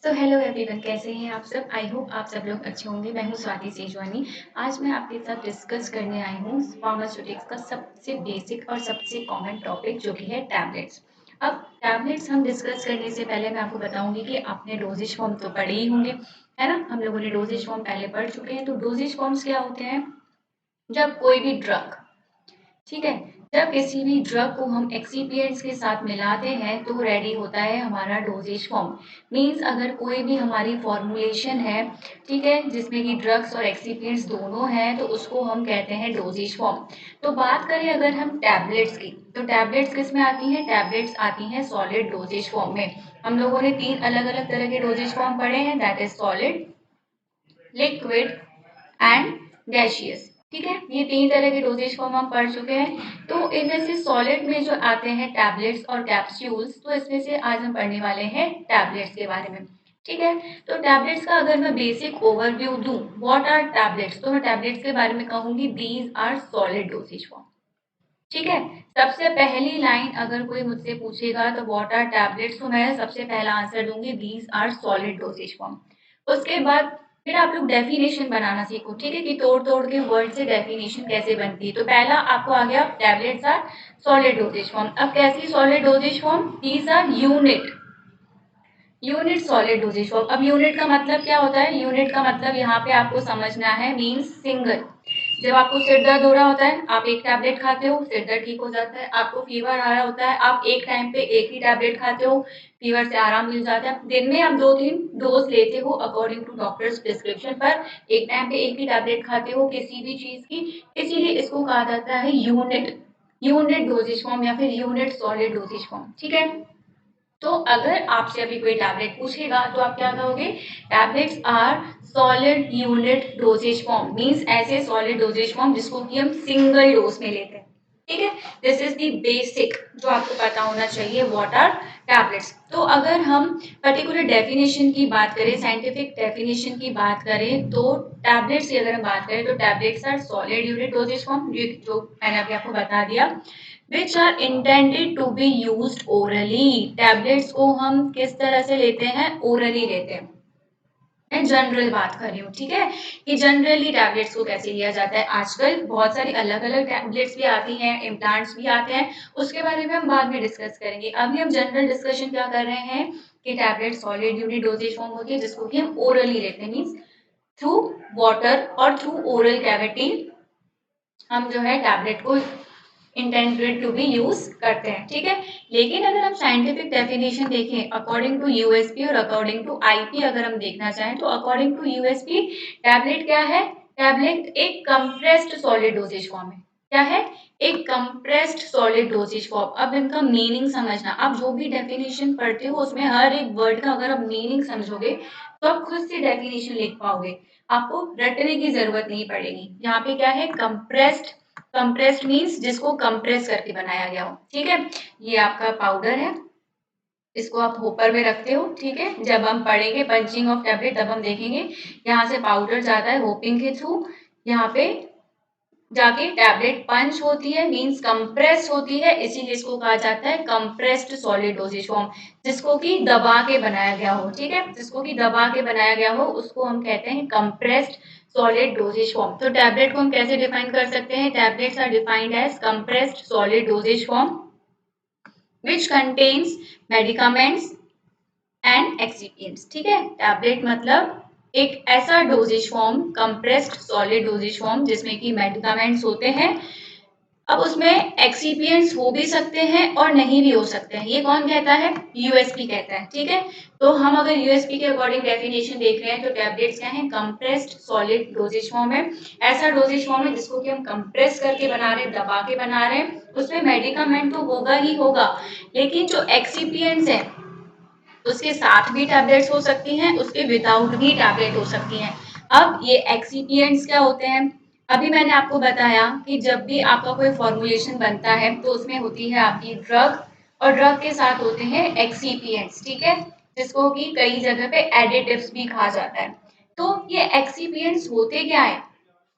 Hello everyone, कैसे हैं आप सब। आई होप आप सब लोग अच्छे होंगे। मैं हूं स्वाति सेजवानी। आज मैं आपके साथ डिस्कस करने आई हूं फार्मास्यूटिक्स का सबसे बेसिक और सबसे कॉमन टॉपिक जो कि है टैबलेट्स। अब टैबलेट्स हम डिस्कस करने से पहले मैं आपको बताऊंगी कि आपने डोजेज फॉर्म तो पढ़े ही होंगे, है ना। हम लोगों ने डोजेज फॉर्म पहले पढ़ चुके हैं। तो डोजेज फॉर्म्स क्या होते हैं? जब कोई भी ड्रग, ठीक है, जब किसी भी ड्रग को हम एक्सीपिएंट्स के साथ मिलाते हैं तो रेडी होता है हमारा डोजेज फॉर्म। मींस अगर कोई भी हमारी फॉर्मुलेशन है, ठीक है, जिसमें कि ड्रग्स और एक्सीपिएंट्स दोनों हैं, तो उसको हम कहते हैं डोजेज फॉर्म। तो बात करें अगर हम टैबलेट्स की, तो टैबलेट्स किस में आती हैं? टैबलेट्स आती हैं सॉलिड डोजेज फॉर्म में। हम लोगों ने 3 अलग अलग तरह के डोजेज फॉर्म पढ़े हैं, that is solid, liquid and gaseous. ठीक है, ये 3 तरह के डोजेज फॉर्म हम पढ़ चुके हैं। तो इनमें से सॉलिड में जो आते हैं टैबलेट्स और कैप्सूल्स, तो इसमें से आज हम पढ़ने वाले हैं टैबलेट्स के बारे में। ठीक है, तो टैबलेट्स का अगर मैं बेसिक ओवरव्यू दूं, व्हाट आर टैबलेट्स, तो मैं टैबलेट्स के बारे में कहूंगी these are solid dosage form. ठीक है, सबसे पहली लाइन अगर कोई मुझसे पूछेगा तो व्हाट आर टैबलेट्स, तो मैं सबसे पहला आंसर दूंगी these are solid dosage form. उसके बाद फिर आप लोग डेफिनेशन बनाना सीखो, ठीक है, कि तोड़ तोड़ के वर्ड से डेफिनेशन कैसे बनती है। तो पहला आपको आ गया tablets are solid dosage form. अब कैसी solid dosage form? These are unit solid dosage form. अब यूनिट का मतलब क्या होता है? यूनिट का मतलब यहाँ पे आपको समझना है, मीन्स सिंगल। जब आपको सिर दर्द हो रहा होता है, आप एक टैबलेट खाते हो, सिर दर्द ठीक हो जाता है। आपको फीवर आ रहा होता है, आप एक टाइम पे एक ही टैबलेट खाते हो, फीवर से आराम मिल जाता है। दिन में आप 2-3 डोज लेते हो अकॉर्डिंग टू डॉक्टर्स प्रिस्क्रिप्शन पर, एक टाइम पे एक ही टैबलेट खाते हो किसी भी चीज की। इसीलिए इसको कहा जाता है यूनिट डोजेज फॉर्म या फिर यूनिट सॉलिड डोजेज फॉर्म। ठीक है, तो अगर आपसे अभी कोई टैबलेट पूछेगा तो आप क्या कहोगे? Tablets are solid unit dosage form, means ऐसे सॉलिड डोजेज फॉर्म जिसको कि हम सिंगल डोज में लेते हैं। ठीक है, दिस इज द बेसिक जो आपको पता होना चाहिए, व्हाट आर टैबलेट्स। तो अगर हम पर्टिकुलर डेफिनेशन की बात करें, साइंटिफिक डेफिनेशन की बात करें, तो टैबलेट्स की अगर हम बात करें तो tablets are solid unit dosage form, जो मैंने अभी आपको बता दिया, which are intended to be used orally। Tablets को हम किस तरह से लेते हैं? ओरली लेते हैं। मैं जनरल बात कर रही हूँ, ठीक है, कि जनरली टैबलेट्स को कैसे लिया जाता है। आजकल बहुत सारी अलग अलग टैबलेट्स भी आती हैं, इम्प्लांट्स भी आते हैं, उसके बारे में हम बाद में डिस्कस करेंगे। अभी हम जनरल डिस्कशन क्या कर रहे हैं कि tablet solid unit dosage form होती है जिसको कि हम ओरली लेते हैं, मीन्स थ्रू वाटर और थ्रू ओरल कैविटी हम जो है टैबलेट को इंटेंडेड टू बी यूज करते हैं। ठीक है, लेकिन अगर हम साइंटिफिक डेफिनेशन देखें अकॉर्डिंग टू यूएसपी और अकॉर्डिंग टू आईपी, अगर हम देखना चाहें तो अकॉर्डिंग टू यूएसपी टैबलेट क्या है? टैबलेट एक कंप्रेस्ड सॉलिड डोजेज फॉर्म है। क्या है? एक कंप्रेस्ड सॉलिड डोजेज फॉर्म। अब इनका मीनिंग समझना, आप जो भी डेफिनेशन पढ़ते हो उसमें हर एक वर्ड का अगर आप मीनिंग समझोगे तो आप खुद से डेफिनेशन लिख पाओगे, आपको रटने की जरूरत नहीं पड़ेगी। यहाँ पे क्या है? कंप्रेस्ड। कंप्रेस्ड मीन्स जिसको कंप्रेस करके बनाया गया हो। ठीक है, ये आपका पाउडर है, इसको आप होपर में रखते हो। ठीक है, जब हम पढ़ेंगे पंचिंग ऑफ टैबलेट तब हम देखेंगे यहाँ से पाउडर जाता है होपिंग के थ्रू, यहाँ पे जाके टैबलेट पंच होती है, मींस कंप्रेस होती है, इसीलिए इसको कहा जाता है कंप्रेस्ड सॉलिड डोजेज फॉर्म। जिसको कि दबा के बनाया गया हो, ठीक है, जिसको कि दबा के बनाया गया हो उसको हम कहते हैं कंप्रेस्ड सॉलिड डोजेज फॉर्म। तो टैबलेट को हम कैसे डिफाइन कर सकते हैं? Tablets are defined as compressed solid dosage form which contains medicaments and excipients. ठीक है, टैबलेट मतलब एक ऐसा dosage form, compressed solid dosage form जिसमें कि मेडिकामेंट्स होते हैं। अब उसमें एक्सिपिएंट्स हो भी सकते हैं और नहीं भी हो सकते हैं। ये कौन कहता है? यूएसपी कहता है। ठीक है, तो हम अगर यूएसपी के अकॉर्डिंग डेफिनेशन देख रहे हैं तो टैबलेट्स क्या है? कंप्रेस्ड सॉलिड डोजेज फॉर्म है। ऐसा डोजेज फॉर्म है जिसको कि हम कंप्रेस करके बना रहे हैं, दबा के बना रहे हैं। उसमें मेडिकामेंट तो होगा ही होगा, लेकिन जो एक्सिपिएंट्स है उसके साथ भी टैबलेट्स हो सकती हैं, उसके विदाउट भी टैबलेट हो सकती हैं। अब ये एक्सिपिएंट्स क्या होते हैं? अभी मैंने आपको बताया कि जब भी आपका कोई फॉर्मुलेशन बनता है तो उसमें होती है आपकी ड्रग, और ड्रग के साथ होते हैं एक्सिपिएंट्स। ठीक है, जिसको कि कई जगह पे एडिटिव्स भी कहा जाता है। तो ये एक्सिपिएंट्स होते क्या है?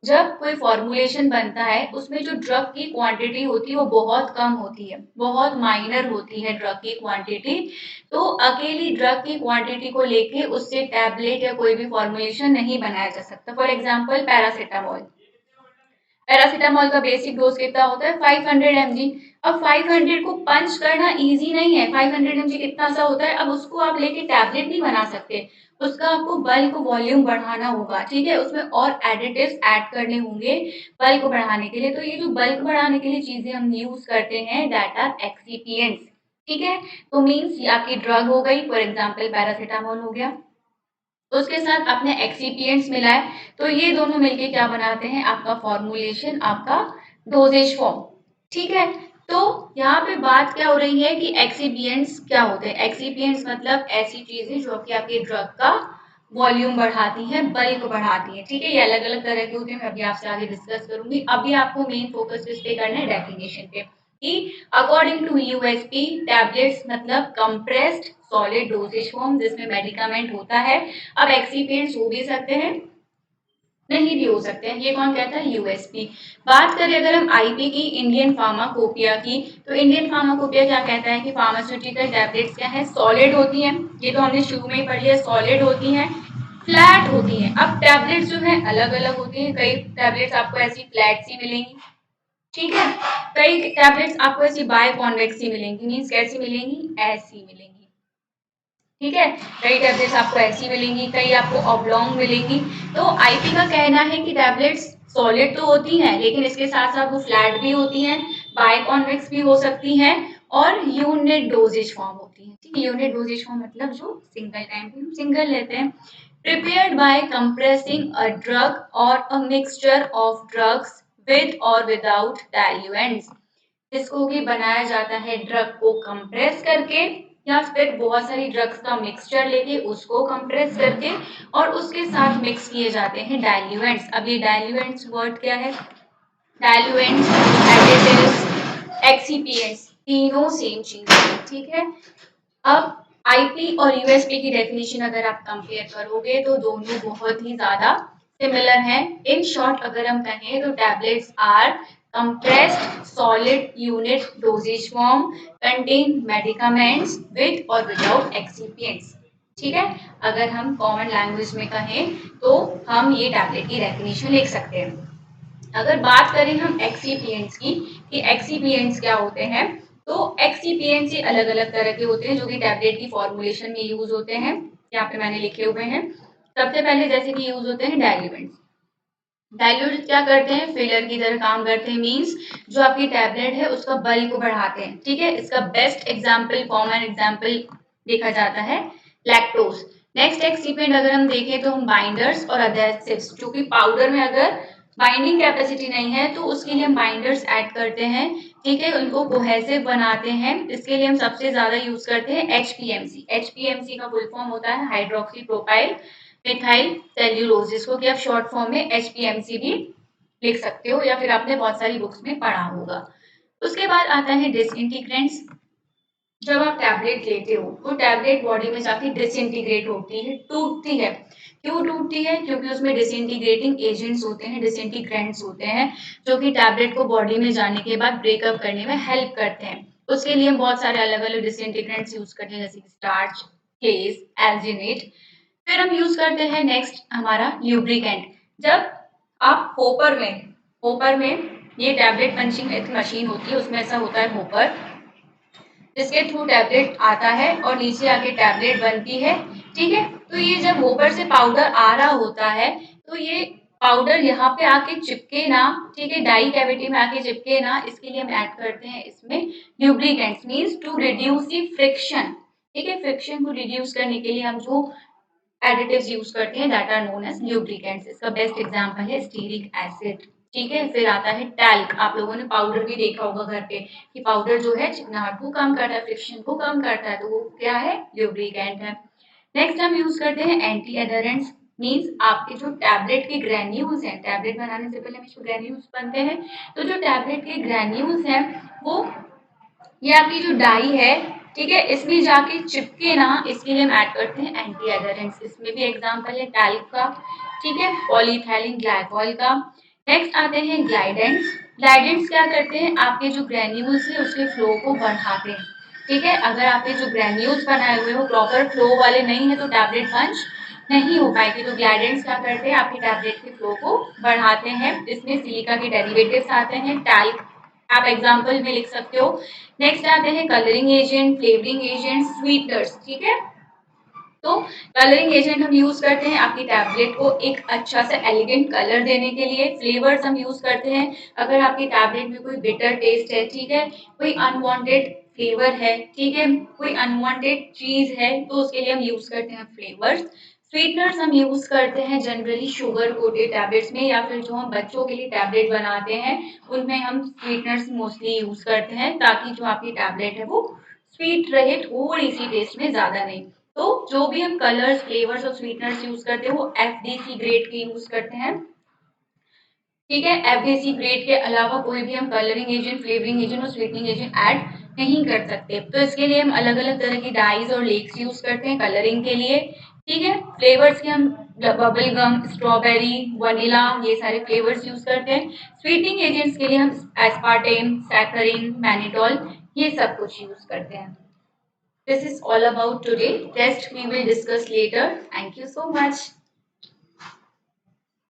जब कोई फॉर्मुलेशन बनता है उसमें जो ड्रग की क्वांटिटी होती है वो बहुत कम होती है, बहुत माइनर होती है ड्रग की क्वांटिटी। तो अकेली ड्रग की क्वांटिटी को लेके उससे टैबलेट या कोई भी फॉर्मुलेशन नहीं बनाया जा सकता। फॉर एग्जांपल पैरासीटामोल, पैरासीटामोल का बेसिक डोज कितना होता है 500 mg। अब 500 को पंच करना इजी नहीं है, 500 mg कितना सा होता है, अब उसको आप लेके टैबलेट नहीं बना सकते, उसका आपको बल्क वॉल्यूम बढ़ाना होगा, ठीक है, उसमें और एडिटिव्स ऐड करने होंगे बल्क बढ़ाने के लिए। तो ये जो बल्क बढ़ाने के लिए चीजें हम यूज करते हैं दैट आर एक्सीपिएंट्स, ठीक है। तो मीन्स आपकी ड्रग हो गई, फॉर एग्जाम्पल पैरासीटामोल हो गया, उसके साथ आपने एक्सीपिएंट्स मिलाए, तो ये दोनों मिलके क्या बनाते हैं, आपका फॉर्मुलेशन, आपका डोजेज फॉर्म, ठीक है। तो यहाँ पे बात क्या हो रही है कि एक्सीपिएंट्स क्या होते हैं। एक्सीपिएंट्स मतलब ऐसी चीजें जो कि आपके ड्रग का वॉल्यूम बढ़ाती हैं, बल्क बढ़ाती हैं, ठीक है। ये अलग अलग तरह के होते हैं, मैं अभी आपसे आगे डिस्कस करूंगी। अभी आपको मेन फोकस किस पे करना है, डेफिनेशन पे, कि अकॉर्डिंग टू यूएसपी टैबलेट्स मतलब कंप्रेस्ड सॉलिड डोजेज फॉर्म जिसमें मेडिकामेंट होता है। अब एक्सीपिएंट्स हो भी सकते हैं, नहीं भी हो सकते हैं, ये कौन कहता है, यूएसपी। बात करें अगर हम आईपी की, इंडियन फार्माकोपिया की, तो इंडियन फार्माकोपिया क्या कहता है कि फार्मास्यूटिकल टैबलेट्स क्या है, सॉलिड होती हैं, ये तो हमने शुरू में ही पढ़ लिया, सॉलिड होती हैं, फ्लैट होती हैं। अब टैबलेट्स जो है अलग अलग होती हैं, कई टैबलेट्स आपको ऐसी फ्लैट सी मिलेंगी, ठीक है, कई टैबलेट्स आपको ऐसी बाय कॉन्वेक्स मिलेंगी, मीन्स कैसी मिलेंगी, ऐसी मिलेंगी, ठीक है। कई टैबलेट्स आपको ऐसी मिलेंगी, कई आपको ऑब्लॉन्ग मिलेंगी। तो आईपी का कहना है कि टैबलेट्स सॉलिड तो होती हैं लेकिन इसके साथ साथ वो फ्लैट भी होती हैं, बाय कॉन्वेक्स भी हो सकती हैं, और यूनिट डोजेज फॉर्म होती हैं, ठीक है। यूनिट डोजेज फॉर्म मतलब जो सिंगल टाइम पे हम सिंगल लेते हैं। Prepared by compressing a drug or a mixture of drugs with or without diluents, जिसको भी बनाया जाता है ड्रग को कंप्रेस करके या फिर बहुत सारी ड्रग्स का मिक्सचर लेके उसको कंप्रेस करके, और उसके साथ मिक्स किए जाते हैं डाइल्यूएंट्स। अब ये डाइल्यूएंट्स वर्ड क्या है, डाइल्यूएंट्स, एडिटिव्स, एक्सीपिएंट्स, तीनों सेम चीज है, ठीक है। अब आईपी और यूएसपी की डेफिनेशन अगर आप कंपेयर करोगे तो दोनों बहुत ही ज्यादा सिमिलर हैं। इन शॉर्ट अगर हम कहें तो tablets are compressed solid unit dosage form contain medicaments with or without excipients, ठीक है। अगर हम कॉमन लैंग्वेज में कहें तो हम ये टैबलेट की डेफिनेशन लिख सकते हैं। अगर बात करें हम एक्सीपिएंट्स की कि एक्सीपिएंट्स क्या होते हैं, तो एक्सीपिएंट्स ये अलग अलग तरह के होते हैं जो कि टैबलेट की फॉर्मुलेशन में यूज होते हैं। यहाँ पे मैंने लिखे हुए हैं। सबसे पहले जैसे कि यूज होते हैं डाइल्यूएंट्स। डाइल्यूट क्या करते हैं, फिलर की तरह काम करते हैं, मींस जो आपकी टैबलेट है उसका बल्क को बढ़ाते हैं, ठीक है। इसका बेस्ट एग्जांपल, कॉमन एग्जांपल देखा जाता है लैक्टोज। नेक्स्ट एक्सीपेंट अगर हम देखें तो हम बाइंडर्स और अडेसिव्स, जो कि पाउडर में अगर बाइंडिंग कैपेसिटी नहीं है तो उसके लिए हम बाइंडर्स ऐड करते हैं, ठीक है, उनको कोहेसिव बनाते हैं। इसके लिए हम सबसे ज्यादा यूज करते हैं एचपीएमसी। एचपीएमसी का फुल फॉर्म होता है हाइड्रोक्सी प्रोपाइल मिथाइल सेल्यूलोज, जिसको कि आप शॉर्ट फॉर्म में एचपीएमसी भी लिख सकते हो या फिर आपने बहुत सारी बुक्स में पढ़ा होगा। उसके बाद आता है डिसइंटीग्रेंट्स। जब आप टैबलेट लेते हो तो टैबलेट बॉडी में जाके डिसइंटीग्रेट होती है, टूटती है। क्यों टूटती है, क्योंकि उसमें डिसइंटीग्रेटिंग एजेंट्स होते हैं, डिसइंटीग्रेंट्स होते हैं, जो कि टैबलेट को बॉडी में जाने के बाद ब्रेकअप करने में हेल्प करते हैं। उसके लिए हम बहुत सारे अलग अलग डिसइंटीग्रेंट्स यूज करते हैं, जैसे स्टार्च, क्लेस, एल्जिनेट। फिर हम यूज करते हैं नेक्स्ट हमारा ल्यूब्रिकेंट। जब आप होपर में ये टैबलेट पंचिंग एक मशीन होती है, उसमें ऐसा होता है होपर, जिसके थ्रू टैबलेट आता है और नीचे आके टैबलेट बनती है, ठीक है। तो ये जब होपर से पाउडर आ रहा होता है तो ये पाउडर यहाँ पे आके चिपके ना, ठीक है, डाई कैविटी में आके चिपके ना, इसके लिए हम ऐड करते हैं इसमें lubricants, means to reduce the friction, ठीक है। फ्रिक्शन को रिड्यूस करने के लिए हम जो एडिटिव्स यूज करते हैं that are known as lubricants. इसका बेस्ट एग्जांपल है स्टीरिक एसिड, ठीक है। फिर आता है टैल्क। आप लोगों ने पाउडर भी देखा होगा घर पे कि पाउडर जो है चिकनाहट को कम करता है, फ्रिक्शन को कम करता है, तो वो क्या है, ल्यूब्रिकेंट है। नेक्स्ट हम यूज करते हैं एंटी एडरेंट्स, मीन्स आपके जो टैबलेट के ग्रेन्यूल्स हैं, टैबलेट बनाने से पहले हमें ग्रेन्यूल्स बनते हैं, तो जो टैबलेट के ग्रेन्यूल्स हैं वो, ये आपकी जो डाई है, ठीक है, इसमें जाके चिपके ना, इसके लिए हम ऐड करते हैं एंटी एडरेंट्स। इसमें भी एग्जांपल है टैल्क का, ठीक है, पॉलीइथाइलिन ग्लाइकॉल का। नेक्स्ट आते हैं ग्लाइडेंट्स। ग्लाइडेंट्स क्या करते हैं, आपके जो ग्रेन्यूल्स है उसके फ्लो को बढ़ाते हैं। ठीक है, अगर आपके जो ग्रेन्यूल्स बनाए हुए वो प्रॉपर फ्लो वाले नहीं है तो टैबलेट पंच नहीं हो पाएगी। तो ग्लाइडेंट्स क्या करते हैं, आपकी टैबलेट के फ्लो को बढ़ाते हैं। इसमें सिलिका के डेरिवेटिव्स आते हैं, टैल्क आप एग्जाम्पल में लिख सकते हो। नेक्स्ट आते हैं colouring agent, flavouring agent, sweeteners. ठीक है, तो कलरिंग एजेंट हम यूज करते हैं आपकी टैबलेट को एक अच्छा सा एलिगेंट कलर देने के लिए। फ्लेवर्स हम यूज करते हैं अगर आपकी टैबलेट में कोई बिटर टेस्ट है, ठीक है, कोई अनवांटेड फ्लेवर है, ठीक है, कोई अनवांटेड चीज है, तो उसके लिए हम यूज करते हैं फ्लेवर्स। स्वीटनर्स हम यूज करते हैं जनरली शुगर कोटेड टैबलेट्स में, या फिर जो हम बच्चों के लिए टैबलेट बनाते हैं उनमें हम स्वीटनर्स मोस्टली यूज करते हैं, ताकि जो आपकी टैबलेट है वो स्वीट रहे, थोड़ी सी टेस्ट में, ज्यादा नहीं। तो जो भी हम कलर्स, फ्लेवर्स और स्वीटनर्स यूज करते हैं वो एफडीसी ग्रेड के यूज करते हैं। ठीक है, एफडीसी ग्रेड के अलावा कोई भी हम कलरिंग एजेंट, फ्लेवरिंग एजेंट और स्वीटनिंग एजेंट ऐड नहीं कर सकते। तो इसके लिए हम अलग अलग तरह की डाइज और लेक्स यूज करते हैं कलरिंग के लिए। ठीक है, फ्लेवर्स के हम बबल गम, स्ट्रॉबेरी, वनीला, ये सारे फ्लेवर्स यूज करते हैं। स्वीटनिंग एजेंट्स के लिए हम एस्पार्टेम, सैकरिन, मैनिटॉल, ये सब कुछ यूज करते हैं। This is all about today. Rest we will discuss later. Thank you so much.